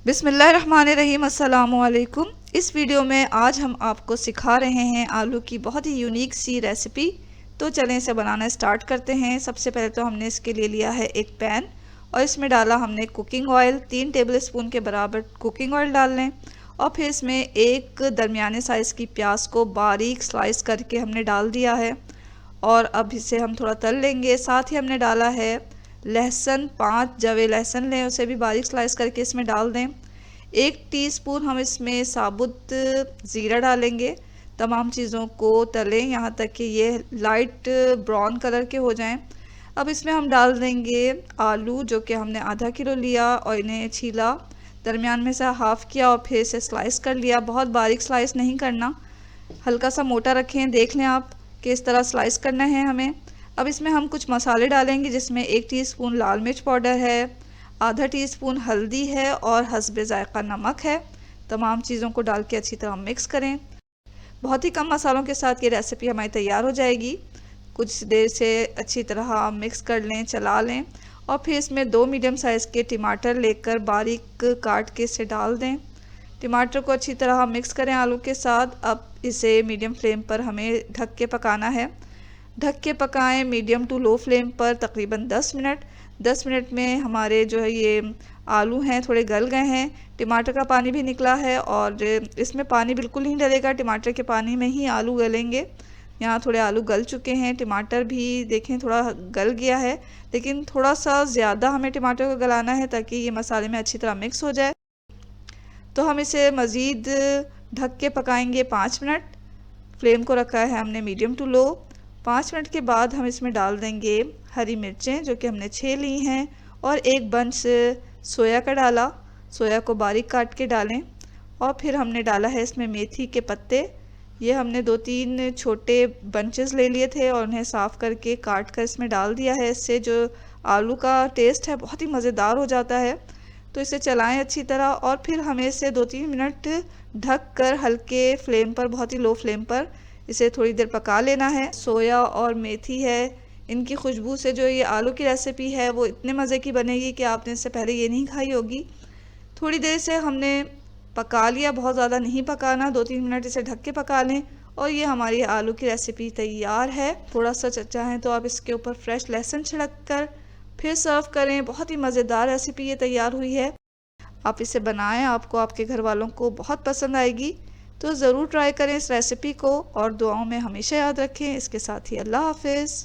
बिस्मिल्लाहिर्रहमानिर्रहीम, अस्सलामुअलैकुम। इस वीडियो में आज हम आपको सिखा रहे हैं आलू की बहुत ही यूनिक सी रेसिपी। तो चलें इसे बनाना स्टार्ट करते हैं। सबसे पहले तो हमने इसके लिए लिया है एक पैन और इसमें डाला हमने कुकिंग ऑयल। 3 टेबलस्पून के बराबर कुकिंग ऑयल डाल लें और फिर इसमें एक दरमियाने साइज़ की प्याज को बारीक स्लाइस करके हमने डाल दिया है और अब इसे हम थोड़ा तल लेंगे। साथ ही हमने डाला है लहसुन, 5 जवे लहसुन लें, उसे भी बारीक स्लाइस करके इसमें डाल दें। 1 टीस्पून हम इसमें साबुत ज़ीरा डालेंगे। तमाम चीज़ों को तलें यहाँ तक कि ये लाइट ब्राउन कलर के हो जाएं। अब इसमें हम डाल देंगे आलू, जो कि हमने आधा किलो लिया और इन्हें छीला, दरमियान में से हाफ़ किया और फिर इसे स्लाइस कर लिया। बहुत बारीक स्लाइस नहीं करना, हल्का सा मोटा रखें। देख लें आप कि इस तरह स्लाइस करना है हमें। अब इसमें हम कुछ मसाले डालेंगे, जिसमें 1 टीस्पून लाल मिर्च पाउडर है, आधा टीस्पून हल्दी है और हस्बे ज़ायक़ा नमक है। तमाम चीज़ों को डाल के अच्छी तरह मिक्स करें। बहुत ही कम मसालों के साथ ये रेसिपी हमारी तैयार हो जाएगी। कुछ देर से अच्छी तरह मिक्स कर लें, चला लें और फिर इसमें 2 मीडियम साइज़ के टमाटर लेकर बारीक काट के इसे डाल दें। टमाटर को अच्छी तरह मिक्स करें आलू के साथ। अब इसे मीडियम फ्लेम पर हमें ढक के पकाना है। ढक के पकाएं मीडियम टू लो फ्लेम पर तकरीबन 10 मिनट। 10 मिनट में हमारे जो है ये आलू हैं थोड़े गल गए हैं, टमाटर का पानी भी निकला है और इसमें पानी बिल्कुल नहीं डलेगा, टमाटर के पानी में ही आलू गलेंगे। यहाँ थोड़े आलू गल चुके हैं, टमाटर भी देखें थोड़ा गल गया है, लेकिन थोड़ा सा ज़्यादा हमें टमाटर को गलाना है ताकि ये मसाले में अच्छी तरह मिक्स हो जाए। तो हम इसे मज़ीद ढक के पकाएंगे 5 मिनट। फ्लेम को रखा है हमने मीडियम टू लो। 5 मिनट के बाद हम इसमें डाल देंगे हरी मिर्चें, जो कि हमने 6 ली हैं, और एक बंच सोया का डाला। सोया को बारीक काट के डालें और फिर हमने डाला है इसमें मेथी के पत्ते। ये हमने 2-3 छोटे बंचेस ले लिए थे और उन्हें साफ़ करके काट कर इसमें डाल दिया है। इससे जो आलू का टेस्ट है बहुत ही मज़ेदार हो जाता है। तो इसे चलाएं अच्छी तरह और फिर हमें इसे 2-3 मिनट ढक कर हल्के फ्लेम पर, बहुत ही लो फ्लेम पर इसे थोड़ी देर पका लेना है। सोया और मेथी है, इनकी खुशबू से जो ये आलू की रेसिपी है वो इतने मज़े की बनेगी कि आपने इससे पहले ये नहीं खाई होगी। थोड़ी देर से हमने पका लिया, बहुत ज़्यादा नहीं पकाना, 2-3 मिनट इसे ढक के पका लें और ये हमारी आलू की रेसिपी तैयार है। थोड़ा सा चाहें तो आप इसके ऊपर फ्रेश लहसुन छिड़क कर फिर सर्व करें। बहुत ही मज़ेदार रेसिपी ये तैयार हुई है। आप इसे बनाएं, आपको आपके घर वालों को बहुत पसंद आएगी। तो ज़रूर ट्राई करें इस रेसिपी को और दुआओं में हमेशा याद रखें। इसके साथ ही अल्लाह हाफ़िज़।